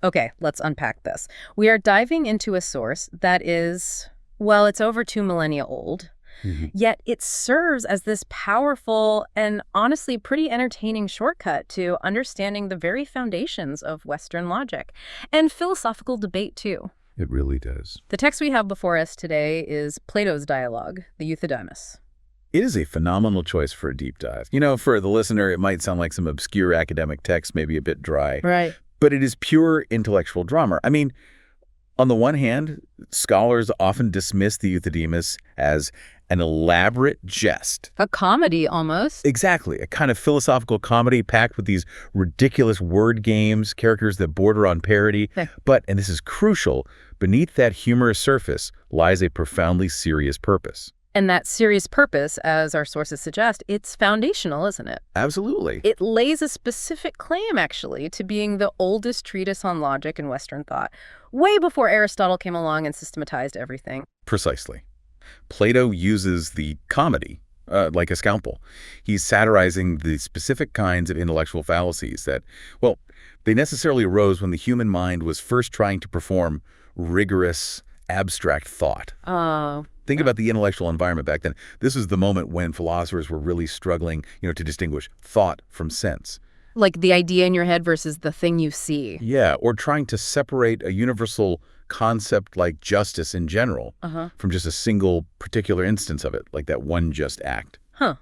Okay, let's unpack this. We are diving into a source that is, well, it's over 2 millennia old, yet it serves as this powerful and honestly pretty entertaining shortcut to understanding the very foundations of Western logic and philosophical debate, too. It really does. The text we have before us today is Plato's dialogue, the Euthydemus. It is a phenomenal choice for a deep dive. You know, for the listener, it might sound like some obscure academic text, maybe a bit dry. Right. But it is pure intellectual drama. I mean, on the one hand, scholars often dismiss the Euthydemus as an elaborate jest. A comedy, almost. Exactly. A kind of philosophical comedy packed with these ridiculous word games, characters that border on parody. But, and this is crucial, beneath that humorous surface lies a profoundly serious purpose. And that serious purpose, as our sources suggest, it's foundational, isn't it? Absolutely. It lays a specific claim, actually, to being the oldest treatise on logic in Western thought, way before Aristotle came along and systematized everything. Precisely. Plato uses the comedy like a scalpel. He's satirizing the specific kinds of intellectual fallacies that, well, they necessarily arose when the human mind was first trying to perform rigorous, abstract thought. Think about the intellectual environment back then. This is the moment when philosophers were really struggling, to distinguish thought from sense. Like the idea in your head versus the thing you see. Yeah, or trying to separate a universal concept like justice in general from just a single particular instance of it, like that one just act. Huh.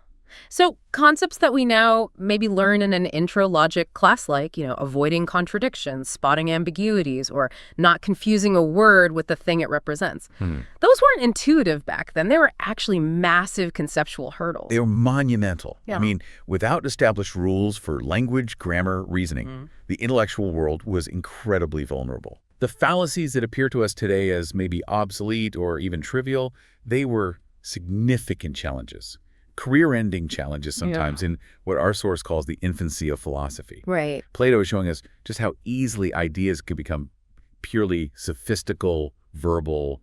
So concepts that we now maybe learn in an intro logic class like, avoiding contradictions, spotting ambiguities, or not confusing a word with the thing it represents. Those weren't intuitive back then. They were actually massive conceptual hurdles. They were monumental. Yeah. I mean, without established rules for language, grammar, reasoning, the intellectual world was incredibly vulnerable. The fallacies that appear to us today as maybe obsolete or even trivial, they were significant challenges. Career-ending challenges sometimes in what our source calls the infancy of philosophy. Right. Plato is showing us just how easily ideas can become purely sophistical, verbal,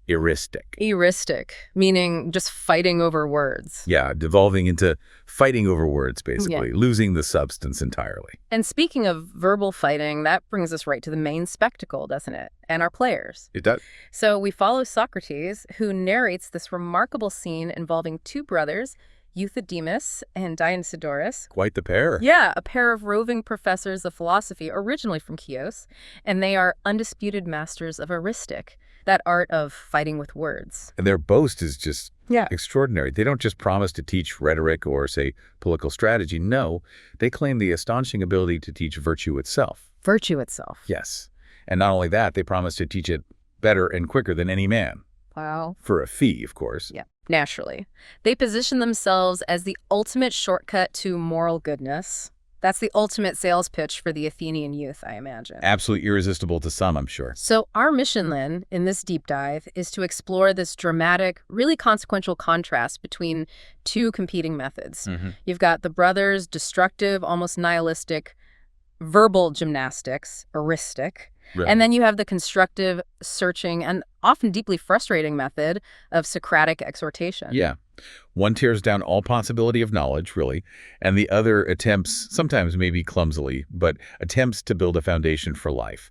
eristic. Eristic, meaning just fighting over words. Yeah, devolving into fighting over words, basically, losing the substance entirely. And speaking of verbal fighting, that brings us right to the main spectacle, doesn't it? And our players. It does. So we follow Socrates, who narrates this remarkable scene involving two brothers, Euthydemus and Dionysodorus. Quite the pair. Yeah, a pair of roving professors of philosophy, originally from Chios, and they are undisputed masters of eristic, that art of fighting with words. And their boast is just extraordinary. They don't just promise to teach rhetoric or, say, political strategy. No, they claim the astonishing ability to teach virtue itself. Virtue itself. Yes. And not only that, they promise to teach it better and quicker than any man. Wow. For a fee, of course. Yeah, naturally. They position themselves as the ultimate shortcut to moral goodness. That's the ultimate sales pitch for the Athenian youth, I imagine. Absolutely irresistible to some, I'm sure. So our mission then, in this deep dive, is to explore this dramatic, really consequential contrast between two competing methods. You've got the brothers' destructive, almost nihilistic, verbal gymnastics, eristic, and then you have the constructive, searching, and often deeply frustrating method of Socratic exhortation. Yeah. One tears down all possibility of knowledge, really, and the other attempts, sometimes maybe clumsily, but attempts to build a foundation for life.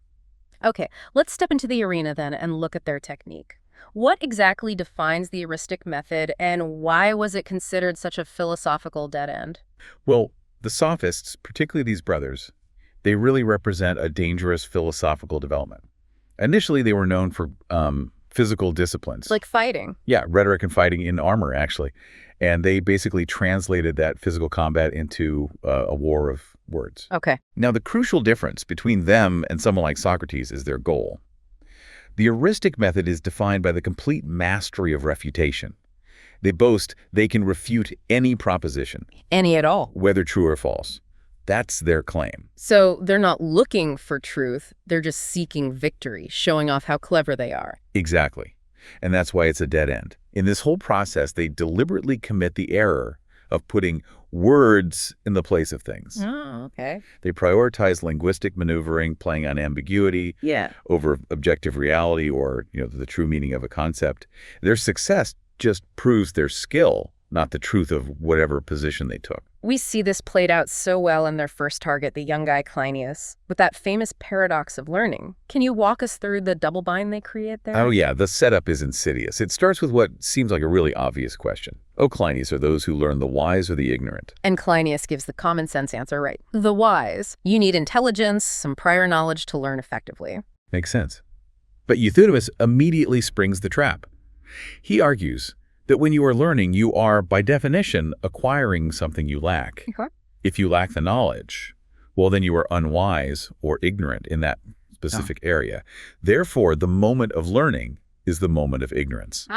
Okay, let's step into the arena then and look at their technique. What exactly defines the eristic method, and why was it considered such a philosophical dead end? Well, the Sophists, particularly these brothers, they really represent a dangerous philosophical development. Initially, they were known for physical disciplines. Like fighting. Yeah, rhetoric and fighting in armor, actually. And they basically translated that physical combat into a war of words. Okay. Now, the crucial difference between them and someone like Socrates is their goal. The eristic method is defined by the complete mastery of refutation. They boast they can refute any proposition. Any at all. Whether true or false. That's their claim. So they're not looking for truth, they're just seeking victory, showing off how clever they are. Exactly. And that's why it's a dead end. In this whole process, they deliberately commit the error of putting words in the place of things. Oh, okay. They prioritize linguistic maneuvering, playing on ambiguity over objective reality or, the true meaning of a concept. Their success just proves their skill, not the truth of whatever position they took. We see this played out so well in their first target, the young guy Cleinias, with that famous paradox of learning. Can you walk us through the double bind they create there? Oh yeah, the setup is insidious. It starts with what seems like a really obvious question. O Cleinias, are those who learn the wise or the ignorant? And Cleinias gives the common sense answer right. The wise. You need intelligence, some prior knowledge to learn effectively. Makes sense. But Euthydemus immediately springs the trap. He argues that when you are learning, you are, by definition, acquiring something you lack. Okay. If you lack the knowledge, well, then you are unwise or ignorant in that specific area. Therefore, the moment of learning is the moment of ignorance.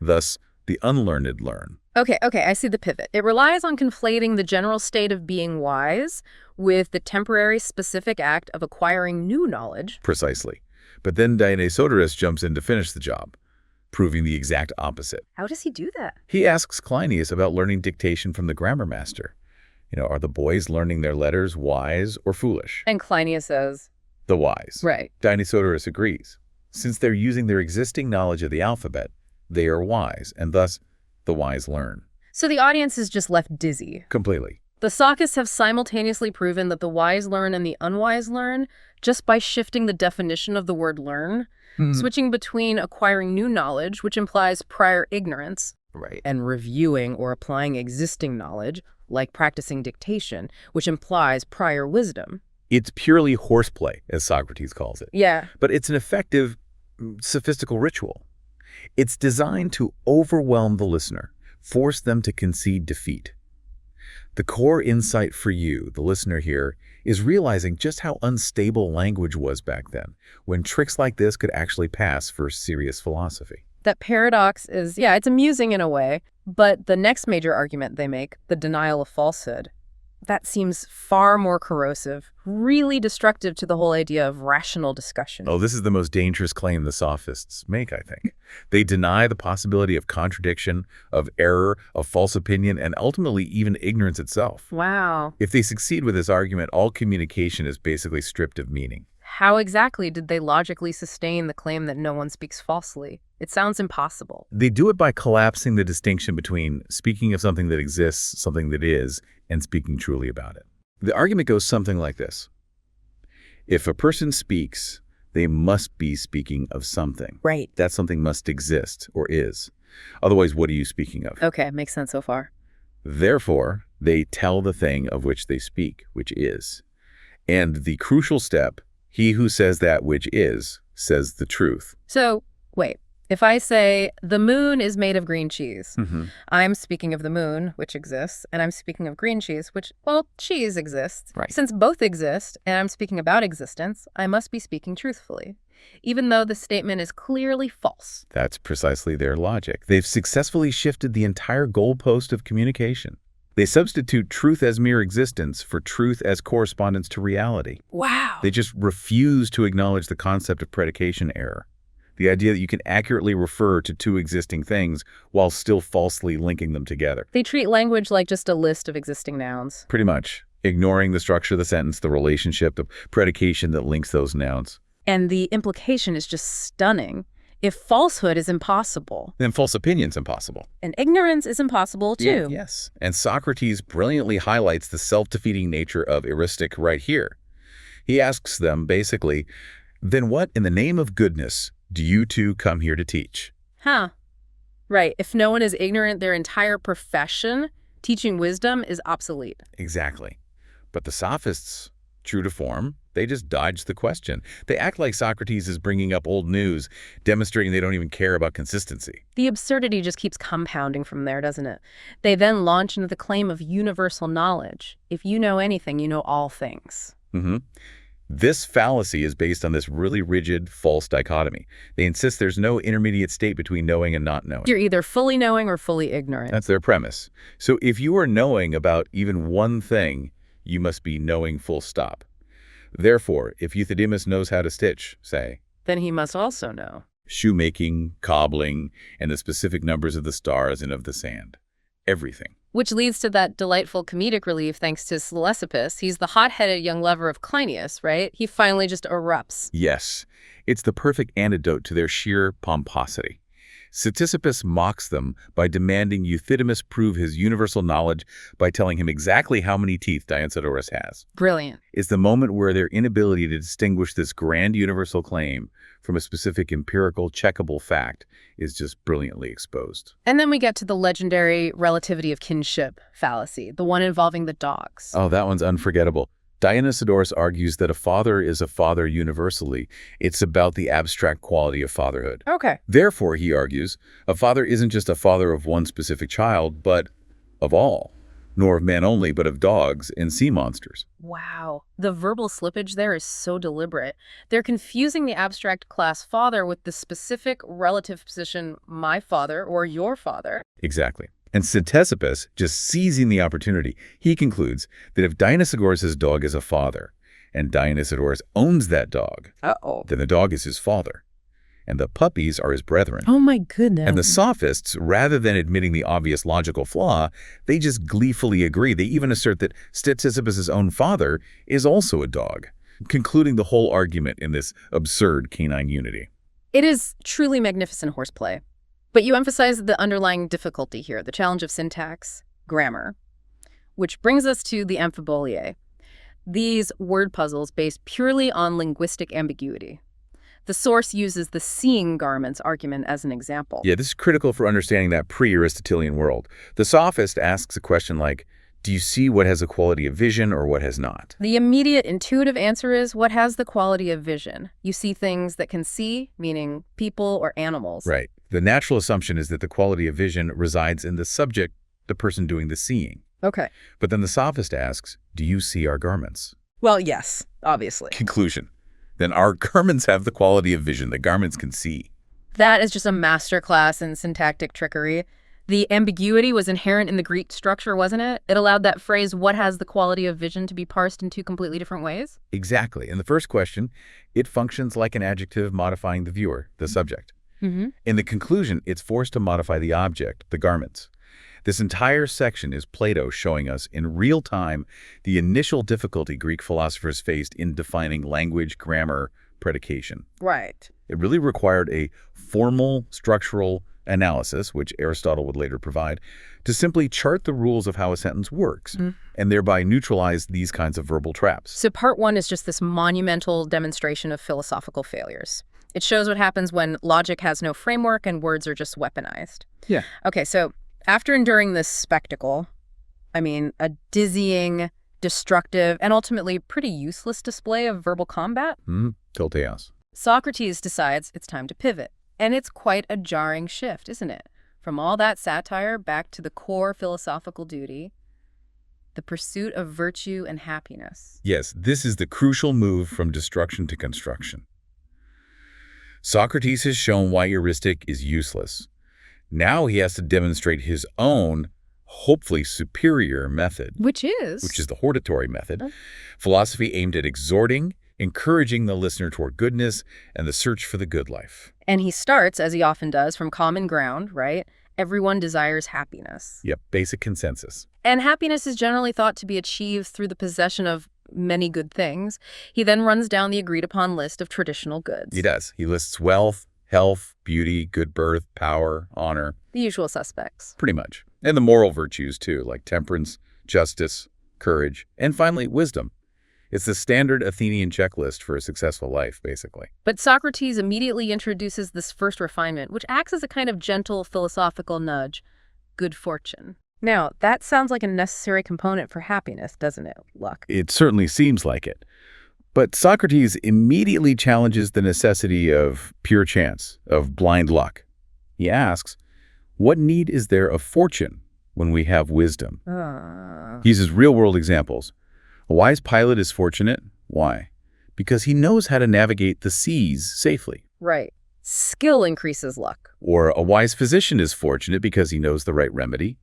Thus, the unlearned learn. Okay, I see the pivot. It relies on conflating the general state of being wise with the temporary specific act of acquiring new knowledge. Precisely. But then Euthydemus jumps in to finish the job, proving the exact opposite. How does he do that? He asks Cleinias about learning dictation from the grammar master. Are the boys learning their letters wise or foolish? And Cleinias says, the wise. Right. Euthydemus agrees. Since they're using their existing knowledge of the alphabet, they are wise, and thus the wise learn. So the audience is just left dizzy. Completely. The Sophists have simultaneously proven that the wise learn and the unwise learn just by shifting the definition of the word learn, switching between acquiring new knowledge, which implies prior ignorance, Right. and reviewing or applying existing knowledge, like practicing dictation, which implies prior wisdom. It's purely horseplay, as Socrates calls it. Yeah. But it's an effective, sophistical ritual. It's designed to overwhelm the listener, force them to concede defeat. The core insight for you, the listener here, is realizing just how unstable language was back then, when tricks like this could actually pass for serious philosophy. That paradox is, it's amusing in a way, but the next major argument they make, the denial of falsehood, that seems far more corrosive, really destructive to the whole idea of rational discussion. Oh, this is the most dangerous claim the Sophists make, I think. They deny the possibility of contradiction, of error, of false opinion, and ultimately even ignorance itself. Wow. If they succeed with this argument, all communication is basically stripped of meaning. How exactly did they logically sustain the claim that no one speaks falsely? It sounds impossible. They do it by collapsing the distinction between speaking of something that exists, something that is, and speaking truly about it. The argument goes something like this. If a person speaks, they must be speaking of something. Right. That something must exist or is. Otherwise, what are you speaking of? Okay, makes sense so far. Therefore, they tell the thing of which they speak, which is. And the crucial step, he who says that which is, says the truth. So, wait. If I say, the moon is made of green cheese, I'm speaking of the moon, which exists, and I'm speaking of green cheese, which, cheese exists. Right. Since both exist, and I'm speaking about existence, I must be speaking truthfully, even though the statement is clearly false. That's precisely their logic. They've successfully shifted the entire goalpost of communication. They substitute truth as mere existence for truth as correspondence to reality. Wow. They just refuse to acknowledge the concept of predication error. The idea that you can accurately refer to two existing things while still falsely linking them together. They treat language like just a list of existing nouns. Pretty much, ignoring the structure of the sentence, the relationship, the predication that links those nouns. And the implication is just stunning. If falsehood is impossible, then false opinion's impossible. And ignorance is impossible, too. Yes. And Socrates brilliantly highlights the self-defeating nature of eristic right here. He asks them, basically, then what in the name of goodness do you two come here to teach? Right. If no one is ignorant, their entire profession, teaching wisdom, is obsolete. Exactly. But the Sophists, true to form, they just dodge the question. They act like Socrates is bringing up old news, demonstrating they don't even care about consistency. The absurdity just keeps compounding from there, doesn't it? They then launch into the claim of universal knowledge. If you know anything, you know all things. This fallacy is based on this really rigid, false dichotomy. They insist there's no intermediate state between knowing and not knowing. You're either fully knowing or fully ignorant. That's their premise. So if you are knowing about even one thing, you must be knowing full stop. Therefore, if Euthydemus knows how to stitch, say, then he must also know shoemaking, cobbling, and the specific numbers of the stars and of the sand. Everything. Which leads to that delightful comedic relief thanks to Euthydemus. He's the hot-headed young lover of Cleinias, right? He finally just erupts. Yes. It's the perfect antidote to their sheer pomposity. Sisyphus mocks them by demanding Euthydemus prove his universal knowledge by telling him exactly how many teeth Dionysodorus has. Brilliant. It's the moment where their inability to distinguish this grand universal claim from a specific empirical, checkable fact is just brilliantly exposed. And then we get to the legendary relativity of kinship fallacy, the one involving the dogs. Oh, that one's unforgettable. Dionysodorus argues that a father is a father universally. It's about the abstract quality of fatherhood. Okay. Therefore, he argues, a father isn't just a father of one specific child, but of all. Nor of man only, but of dogs and sea monsters. Wow. The verbal slippage there is so deliberate. They're confusing the abstract class father with the specific relative position, my father or your father. Exactly. And Sisyphus, just seizing the opportunity, he concludes that if Dionysodorus' dog is a father, and Dionysodorus owns that dog, then the dog is his father, and the puppies are his brethren. Oh my goodness. And the Sophists, rather than admitting the obvious logical flaw, they just gleefully agree. They even assert that Sisyphus' own father is also a dog, concluding the whole argument in this absurd canine unity. It is truly magnificent horseplay. But you emphasize the underlying difficulty here, the challenge of syntax, grammar, which brings us to the amphiboliae. These word puzzles based purely on linguistic ambiguity. The source uses the seeing garments argument as an example. Yeah, this is critical for understanding that pre-Aristotelian world. The sophist asks a question like, do you see what has a quality of vision or what has not? The immediate intuitive answer is what has the quality of vision. You see things that can see, meaning people or animals. Right. The natural assumption is that the quality of vision resides in the subject, the person doing the seeing. Okay. But then the sophist asks, do you see our garments? Well, yes, obviously. Conclusion. Then our garments have the quality of vision. The garments can see. That is just a masterclass in syntactic trickery. The ambiguity was inherent in the Greek structure, wasn't it? It allowed that phrase, what has the quality of vision, to be parsed in two completely different ways? Exactly. In the first question, it functions like an adjective modifying the viewer, the subject. In the conclusion, it's forced to modify the object, the garments. This entire section is Plato showing us in real time the initial difficulty Greek philosophers faced in defining language, grammar, predication. Right. It really required a formal structural analysis, which Aristotle would later provide, to simply chart the rules of how a sentence works, and thereby neutralize these kinds of verbal traps. So part one is just this monumental demonstration of philosophical failures. It shows what happens when logic has no framework and words are just weaponized. Yeah. Okay, so after enduring this spectacle, I mean, a dizzying, destructive, and ultimately pretty useless display of verbal combat, Tolteos. Socrates decides it's time to pivot. And it's quite a jarring shift, isn't it? From all that satire back to the core philosophical duty, the pursuit of virtue and happiness. Yes, this is the crucial move from destruction to construction. Socrates has shown why eristic is useless. Now he has to demonstrate his own, hopefully superior method. Which is the hortatory method. Philosophy aimed at exhorting, encouraging the listener toward goodness and the search for the good life. And he starts, as he often does, from common ground, right? Everyone desires happiness. Yep, basic consensus. And happiness is generally thought to be achieved through the possession of many good things. He then runs down the agreed-upon list of traditional goods. He does. He lists wealth, health, beauty, good birth, power, honor. The usual suspects. Pretty much. And the moral virtues, too, like temperance, justice, courage, and finally, wisdom. It's the standard Athenian checklist for a successful life, basically. But Socrates immediately introduces this first refinement, which acts as a kind of gentle philosophical nudge, good fortune. Now, that sounds like a necessary component for happiness, doesn't it, luck? It certainly seems like it. But Socrates immediately challenges the necessity of pure chance, of blind luck. He asks, what need is there of fortune when we have wisdom? He uses real-world examples. A wise pilot is fortunate. Why? Because he knows how to navigate the seas safely. Right. Skill increases luck. Or a wise physician is fortunate because he knows the right remedy.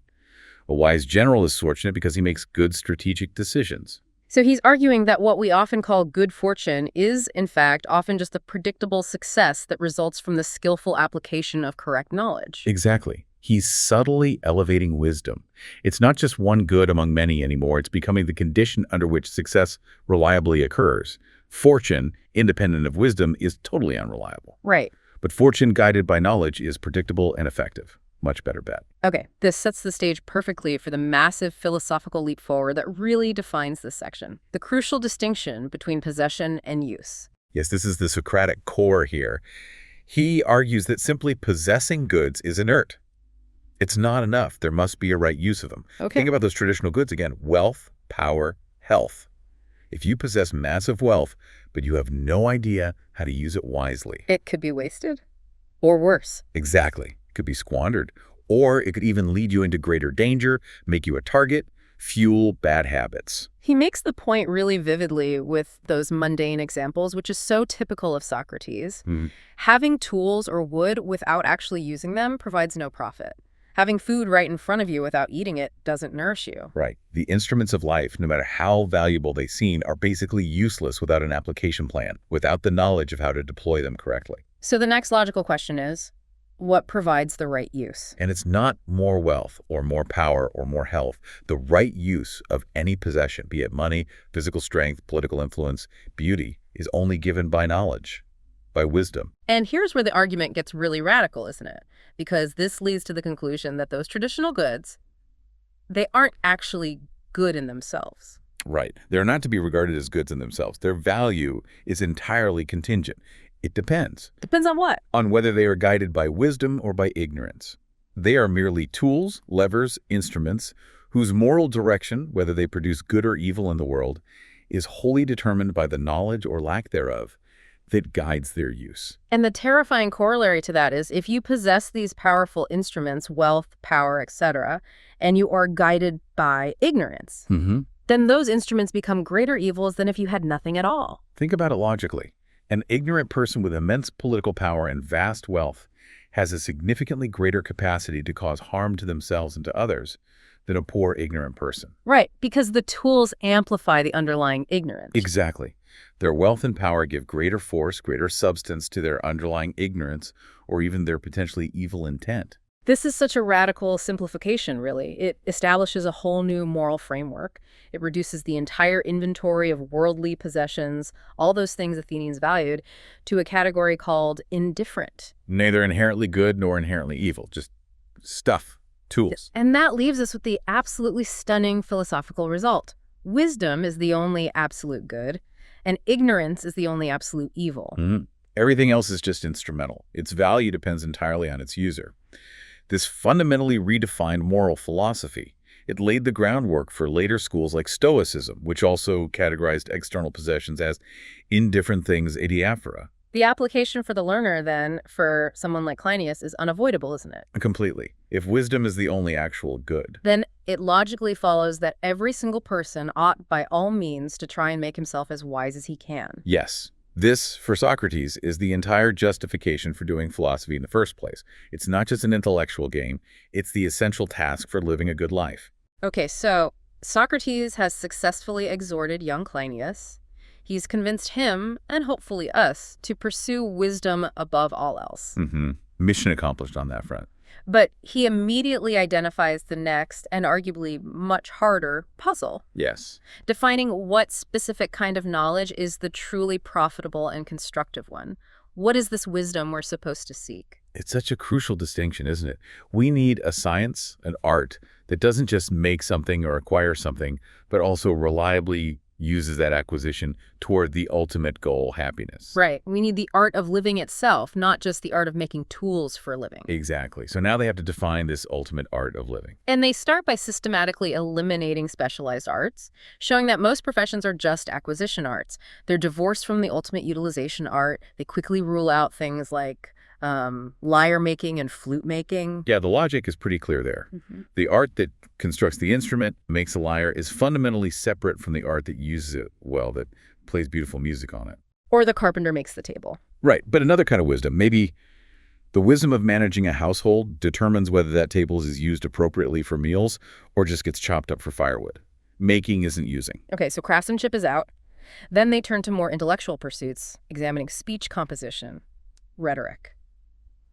A wise general is fortunate because he makes good strategic decisions. So he's arguing that what we often call good fortune is, in fact, often just a predictable success that results from the skillful application of correct knowledge. Exactly. He's subtly elevating wisdom. It's not just one good among many anymore. It's becoming the condition under which success reliably occurs. Fortune, independent of wisdom, is totally unreliable. Right. But fortune guided by knowledge is predictable and effective. Much better bet. Okay, this sets the stage perfectly for the massive philosophical leap forward that really defines this section. The crucial distinction between possession and use. Yes, this is the Socratic core here. He argues that simply possessing goods is inert. It's not enough. There must be a right use of them. Okay. Think about those traditional goods again. Wealth, power, health. If you possess massive wealth, but you have no idea how to use it wisely. It could be wasted, or worse. Exactly. It could be squandered. Or it could even lead you into greater danger, make you a target, fuel bad habits. He makes the point really vividly with those mundane examples, which is so typical of Socrates. Having tools or wood without actually using them provides no profit. Having food right in front of you without eating it doesn't nourish you. Right. The instruments of life, no matter how valuable they seem, are basically useless without an application plan, without the knowledge of how to deploy them correctly. So the next logical question is, what provides the right use? And it's not more wealth or more power or more health. The right use of any possession, be it money, physical strength, political influence, beauty, is only given by knowledge, by wisdom. And here's where the argument gets really radical, isn't it? Because this leads to the conclusion that those traditional goods, they aren't actually good in themselves. Right. They're not to be regarded as goods in themselves. Their value is entirely contingent. It depends. Depends on what? On whether they are guided by wisdom or by ignorance. They are merely tools, levers, instruments, whose moral direction, whether they produce good or evil in the world, is wholly determined by the knowledge or lack thereof that guides their use. And the terrifying corollary to that is if you possess these powerful instruments, wealth, power, etc., and you are guided by ignorance, then those instruments become greater evils than if you had nothing at all. Think about it logically. An ignorant person with immense political power and vast wealth has a significantly greater capacity to cause harm to themselves and to others than a poor, ignorant person. Right, because the tools amplify the underlying ignorance. Exactly. Their wealth and power give greater force, greater substance to their underlying ignorance or even their potentially evil intent. This is such a radical simplification, really. It establishes a whole new moral framework. It reduces the entire inventory of worldly possessions, all those things Athenians valued, to a category called indifferent. Neither inherently good nor inherently evil, just stuff, tools. And that leaves us with the absolutely stunning philosophical result. Wisdom is the only absolute good, and ignorance is the only absolute evil. Everything else is just instrumental. Its value depends entirely on its user. This fundamentally redefined moral philosophy. It laid the groundwork for later schools like Stoicism, which also categorized external possessions as indifferent things adiaphora. The application for the learner, then, for someone like Cleinias is unavoidable, isn't it? Completely. If wisdom is the only actual good, then it logically follows that every single person ought by all means to try and make himself as wise as he can. Yes. This, for Socrates, is the entire justification for doing philosophy in the first place. It's not just an intellectual game, it's the essential task for living a good life. Okay, so Socrates has successfully exhorted young Cleinias. He's convinced him, and hopefully us, to pursue wisdom above all else. Mission accomplished on that front. But he immediately identifies the next, and arguably much harder, puzzle. Yes. Defining what specific kind of knowledge is the truly profitable and constructive one. What is this wisdom we're supposed to seek? It's such a crucial distinction, isn't it? We need a science, an art, that doesn't just make something or acquire something, but also reliably uses that acquisition toward the ultimate goal, happiness. Right. We need the art of living itself, not just the art of making tools for living. Exactly. So now they have to define this ultimate art of living. And they start by systematically eliminating specialized arts, showing that most professions are just acquisition arts. They're divorced from the ultimate utilization art. They quickly rule out things like lyre making and flute making. Yeah, the logic is pretty clear there. The art that constructs the instrument, makes a lyre, is fundamentally separate from the art that uses it well, that plays beautiful music on it. Or the carpenter makes the table. Right, but another kind of wisdom, maybe the wisdom of managing a household determines whether that table is used appropriately for meals or just gets chopped up for firewood. Making isn't using. Okay, so craftsmanship is out. Then they turn to more intellectual pursuits, examining speech composition, rhetoric.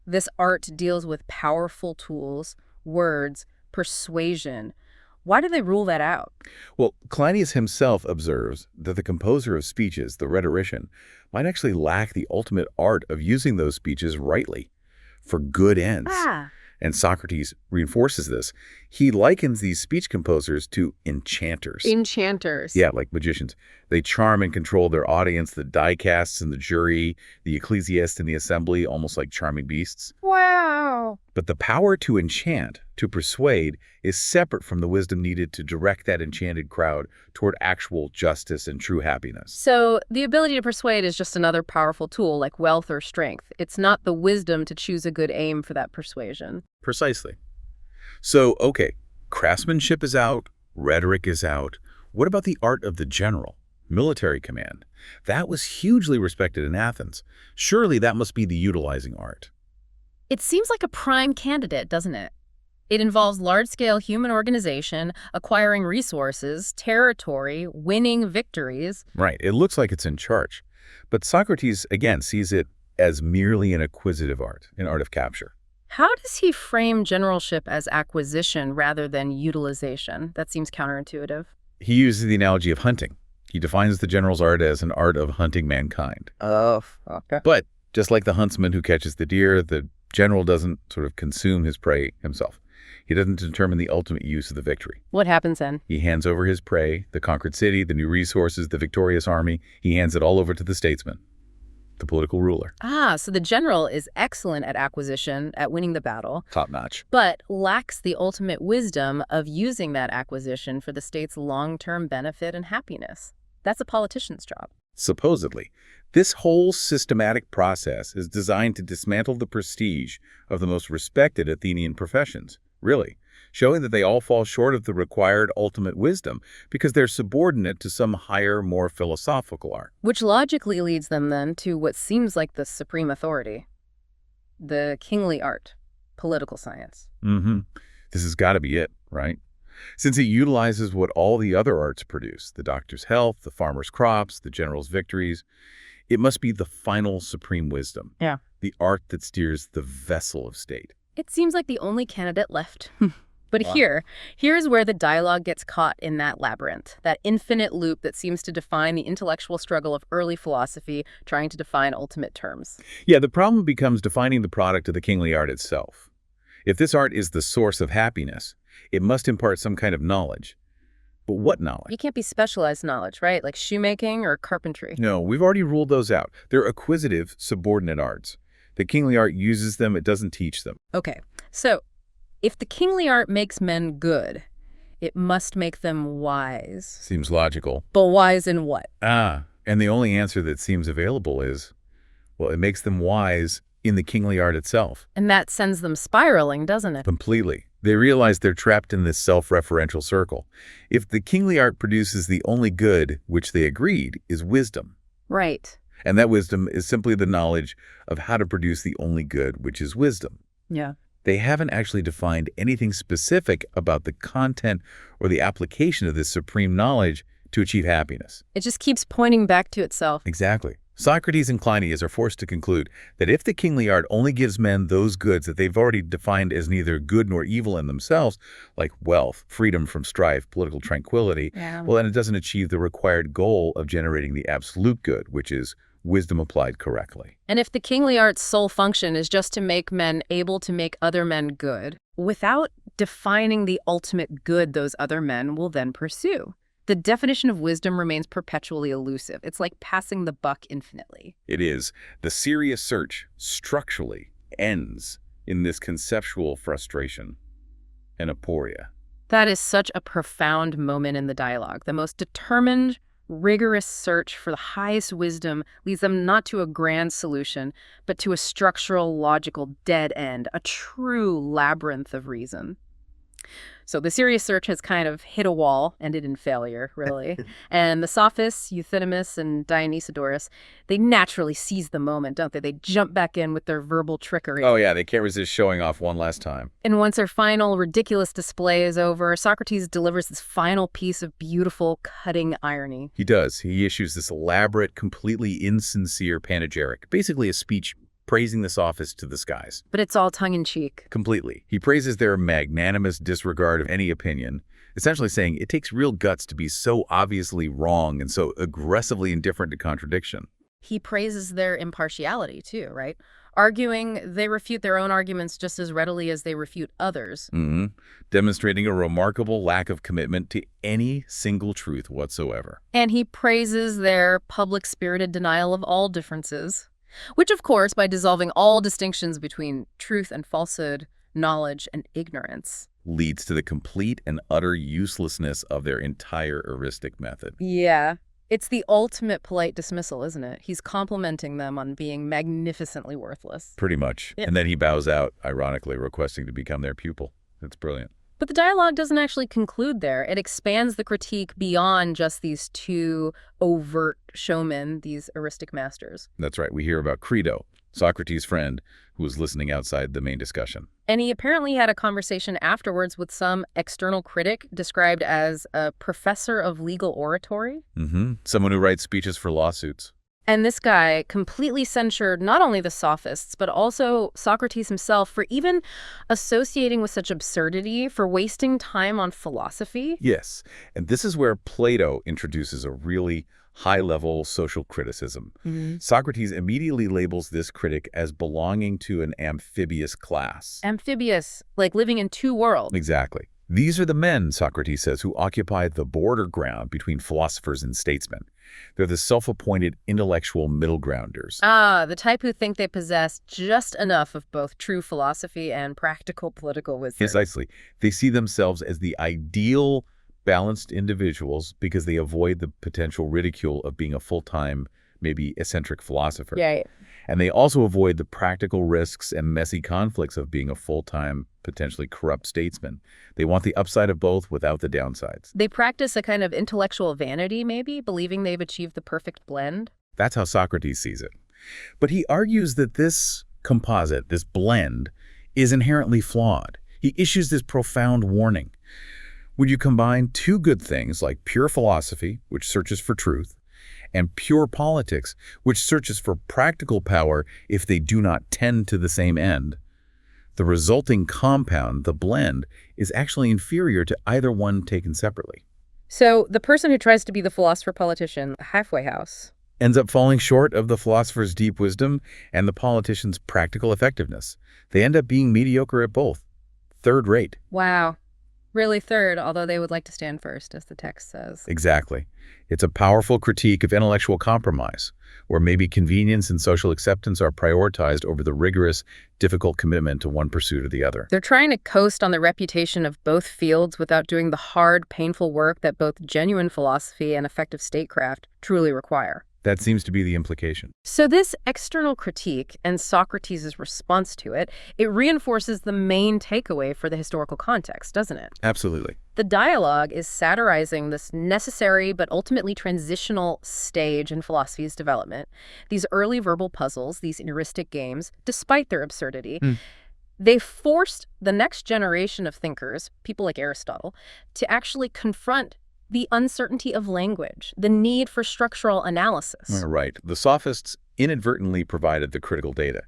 This art deals with powerful tools, words, persuasion, Why do they rule that out? Well, Cleinias himself observes that the composer of speeches, the rhetorician, might actually lack the ultimate art of using those speeches rightly, for good ends. And Socrates reinforces this. He likens these speech composers to enchanters. Enchanters. Yeah, like magicians. They charm and control their audience, the die-casts in the jury, the ecclesiasts in the assembly, almost like charming beasts. Wow. But the power to enchant, to persuade, is separate from the wisdom needed to direct that enchanted crowd toward actual justice and true happiness. So the ability to persuade is just another powerful tool like wealth or strength. It's not the wisdom to choose a good aim for that persuasion. Precisely. So, okay, craftsmanship is out, rhetoric is out. What about the art of the general, military command? That was hugely respected in Athens. Surely that must be the utilizing art. It seems like a prime candidate, doesn't it? It involves large-scale human organization, acquiring resources, territory, winning victories. Right, it looks like it's in charge. But Socrates, again, sees it as merely an acquisitive art, an art of capture. How does he frame generalship as acquisition rather than utilization? That seems counterintuitive. He uses the analogy of hunting. He defines the general's art as an art of hunting mankind. Oh, okay. But just like the huntsman who catches the deer, the general doesn't sort of consume his prey himself. He doesn't determine the ultimate use of the victory. What happens then? He hands over his prey, the conquered city, the new resources, the victorious army. He hands it all over to the statesman, the political ruler. So the general is excellent at acquisition, at winning the battle, Top notch. but lacks the ultimate wisdom of using that acquisition for the state's long-term benefit and happiness. That's a politician's job. Supposedly, this whole systematic process is designed to dismantle the prestige of the most respected Athenian professions, really, showing that they all fall short of the required ultimate wisdom because they're subordinate to some higher, more philosophical art. Which logically leads them then to what seems like the supreme authority, the kingly art, political science. This has got to be it, right? Since it utilizes what all the other arts produce, the doctor's health, the farmer's crops, the general's victories, it must be the final supreme wisdom. Yeah. The art that steers the vessel of state. It seems like the only candidate left. But Wow. here's where the dialogue gets caught in that labyrinth, that infinite loop that seems to define the intellectual struggle of early philosophy, trying to define ultimate terms. Yeah, the problem becomes defining the product of the kingly art itself. If this art is the source of happiness, it must impart some kind of knowledge. But what knowledge? You can't be specialized knowledge, right? Like shoemaking or carpentry. No, we've already ruled those out. They're acquisitive, subordinate arts. The kingly art uses them, it doesn't teach them. Okay, so if the kingly art makes men good, it must make them wise. Seems logical. But wise in what? And the only answer that seems available is, well, it makes them wise in the kingly art itself. And that sends them spiraling, doesn't it? Completely. They realize they're trapped in this self-referential circle. If the kingly art produces the only good, which they agreed, is wisdom. Right. And that wisdom is simply the knowledge of how to produce the only good, which is wisdom. Yeah. They haven't actually defined anything specific about the content or the application of this supreme knowledge to achieve happiness. It just keeps pointing back to itself. Exactly. Socrates and Cleinias are forced to conclude that if the kingly art only gives men those goods that they've already defined as neither good nor evil in themselves, like wealth, freedom from strife, political tranquility, well, then it doesn't achieve the required goal of generating the absolute good, which is wisdom applied correctly. And if the kingly art's sole function is just to make men able to make other men good, without defining the ultimate good those other men will then pursue, the definition of wisdom remains perpetually elusive. It's like passing the buck infinitely. It is. The serious search structurally ends in this conceptual frustration and aporia. That is such a profound moment in the dialogue. The most determined, rigorous search for the highest wisdom leads them not to a grand solution, but to a structural, logical dead end, a true labyrinth of reason. So the serious search has kind of hit a wall, ended in failure, really. And the Sophists, Euthydemus and Dionysiodorus, they naturally seize the moment, don't they? They jump back in with their verbal trickery. Oh yeah, they can't resist showing off one last time. And once their final ridiculous display is over, Socrates delivers this final piece of beautiful, cutting irony. He does. He issues this elaborate, completely insincere panegyric, basically a speech praising the Sophists to the skies. But it's all tongue-in-cheek. Completely. He praises their magnanimous disregard of any opinion, essentially saying it takes real guts to be so obviously wrong and so aggressively indifferent to contradiction. He praises their impartiality, too, right? Arguing they refute their own arguments just as readily as they refute others. Demonstrating a remarkable lack of commitment to any single truth whatsoever. And he praises their public-spirited denial of all differences, which, of course, by dissolving all distinctions between truth and falsehood, knowledge and ignorance, leads to the complete and utter uselessness of their entire eristic method. Yeah. It's the ultimate polite dismissal, isn't it? He's complimenting them on being magnificently worthless. Pretty much. Yeah. And then he bows out, ironically requesting to become their pupil. It's brilliant. But the dialogue doesn't actually conclude there. It expands the critique beyond just these two overt showmen, these eristic masters. That's right. We hear about Crito, Socrates' friend, who was listening outside the main discussion. And he apparently had a conversation afterwards with some external critic described as a professor of legal oratory. Someone who writes speeches for lawsuits. And this guy completely censured not only the Sophists, but also Socrates himself for even associating with such absurdity, for wasting time on philosophy. Yes, and this is where Plato introduces a really high-level social criticism. Socrates immediately labels this critic as belonging to an amphibious class. Amphibious, like living in two worlds. Exactly. These are the men, Socrates says, who occupy the border ground between philosophers and statesmen. They're the self-appointed intellectual middle grounders. The type who think they possess just enough of both true philosophy and practical political wisdom. Precisely. They see themselves as the ideal balanced individuals because they avoid the potential ridicule of being a full-time, maybe eccentric philosopher. Yeah. And they also avoid the practical risks and messy conflicts of being a full-time, potentially corrupt statesman. They want the upside of both without the downsides. They practice a kind of intellectual vanity, maybe, believing they've achieved the perfect blend. That's how Socrates sees it. But he argues that this composite, this blend, is inherently flawed. He issues this profound warning. When you combine two good things like pure philosophy, which searches for truth, and pure politics, which searches for practical power if they do not tend to the same end, the resulting compound, the blend, is actually inferior to either one taken separately. So the person who tries to be the philosopher-politician, the halfway house, ends up falling short of the philosopher's deep wisdom and the politician's practical effectiveness. They end up being mediocre at both. Third rate. Wow. Really third, although they would like to stand first, as the text says. Exactly. It's a powerful critique of intellectual compromise, where maybe convenience and social acceptance are prioritized over the rigorous, difficult commitment to one pursuit or the other. They're trying to coast on the reputation of both fields without doing the hard, painful work that both genuine philosophy and effective statecraft truly require. That seems to be the implication. So this external critique and Socrates' response to it, it reinforces the main takeaway for the historical context, doesn't it? Absolutely. The dialogue is satirizing this necessary but ultimately transitional stage in philosophy's development. These early verbal puzzles, these eristic games, despite their absurdity, they forced the next generation of thinkers, people like Aristotle, to actually confront the uncertainty of language, the need for structural analysis. Right. The Sophists inadvertently provided the critical data.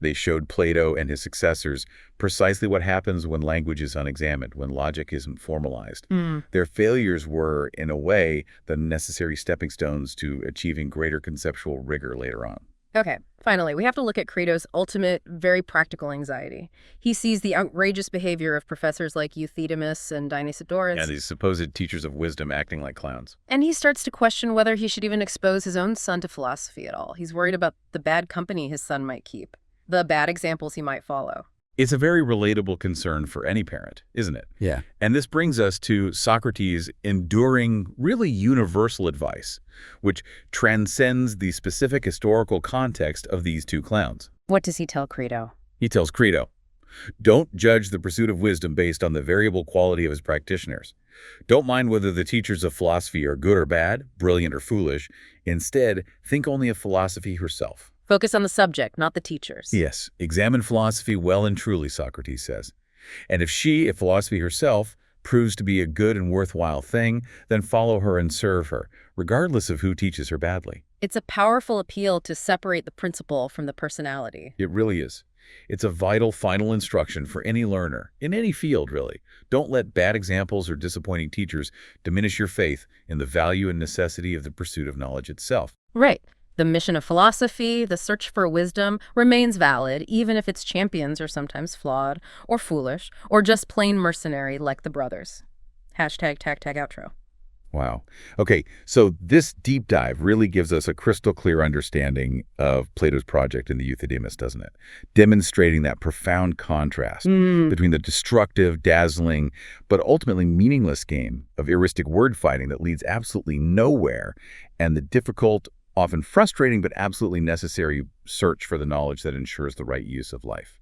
They showed Plato and his successors precisely what happens when language is unexamined, when logic isn't formalized. Their failures were, in a way, the necessary stepping stones to achieving greater conceptual rigor later on. Okay, finally, we have to look at Crito's ultimate, very practical anxiety. He sees the outrageous behavior of professors like Euthydemus and Dionysiodorus. Yeah, these supposed teachers of wisdom acting like clowns. And he starts to question whether he should even expose his own son to philosophy at all. He's worried about the bad company his son might keep, the bad examples he might follow. It's a very relatable concern for any parent, isn't it? Yeah. And this brings us to Socrates' enduring, really universal advice, which transcends the specific historical context of these two clowns. What does he tell Crito? He tells Crito, don't judge the pursuit of wisdom based on the variable quality of his practitioners. Don't mind whether the teachers of philosophy are good or bad, brilliant or foolish. Instead, think only of philosophy herself. Focus on the subject, not the teachers. Yes, examine philosophy well and truly, Socrates says. And if philosophy herself, proves to be a good and worthwhile thing, then follow her and serve her, regardless of who teaches her badly. It's a powerful appeal to separate the principle from the personality. It really is. It's a vital final instruction for any learner, in any field, really. Don't let bad examples or disappointing teachers diminish your faith in the value and necessity of the pursuit of knowledge itself. Right. The mission of philosophy, the search for wisdom, remains valid, even if its champions are sometimes flawed, or foolish, or just plain mercenary like the brothers. Hashtag tag tag outro. Wow. Okay, so this deep dive really gives us a crystal clear understanding of Plato's project in the Euthydemus, doesn't it? Demonstrating that profound contrast between the destructive, dazzling, but ultimately meaningless game of eristic word fighting that leads absolutely nowhere, and the difficult, often frustrating, but absolutely necessary search for the knowledge that ensures the right use of life.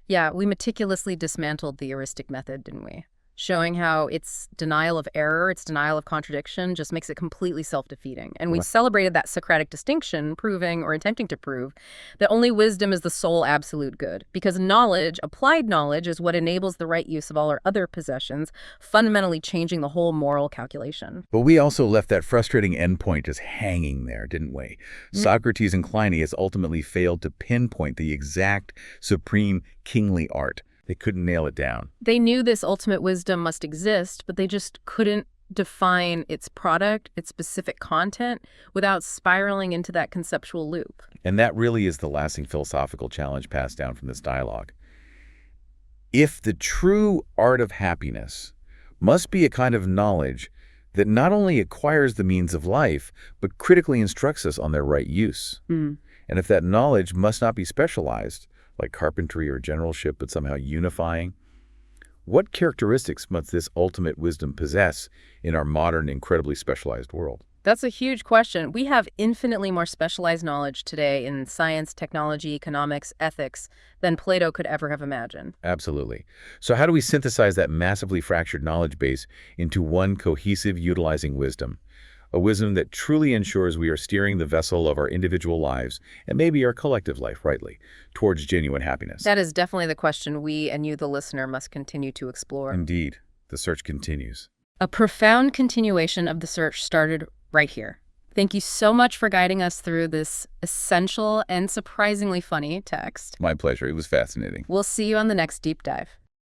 Yeah, we meticulously dismantled the eristic method, didn't we? Showing how its denial of error, its denial of contradiction just makes it completely self-defeating. And we celebrated that Socratic distinction, proving or attempting to prove that only wisdom is the sole absolute good. Because knowledge, applied knowledge, is what enables the right use of all our other possessions, fundamentally changing the whole moral calculation. But we also left that frustrating endpoint just hanging there, didn't we? Socrates and Cleinias ultimately failed to pinpoint the exact supreme kingly art. They couldn't nail it down. They knew this ultimate wisdom must exist, but they just couldn't define its product, its specific content, without spiraling into that conceptual loop. And that really is the lasting philosophical challenge passed down from this dialogue. If the true art of happiness must be a kind of knowledge that not only acquires the means of life, but critically instructs us on their right use. And if that knowledge must not be specialized, like carpentry or generalship, but somehow unifying, what characteristics must this ultimate wisdom possess in our modern, incredibly specialized world? That's a huge question. We have infinitely more specialized knowledge today in science, technology, economics, ethics than Plato could ever have imagined. Absolutely. So how do we synthesize that massively fractured knowledge base into one cohesive, utilizing wisdom? A wisdom that truly ensures we are steering the vessel of our individual lives, and maybe our collective life, rightly, towards genuine happiness. That is definitely the question we and you, the listener, must continue to explore. Indeed. The search continues. A profound continuation of the search started right here. Thank you so much for guiding us through this essential and surprisingly funny text. My pleasure. It was fascinating. We'll see you on the next deep dive.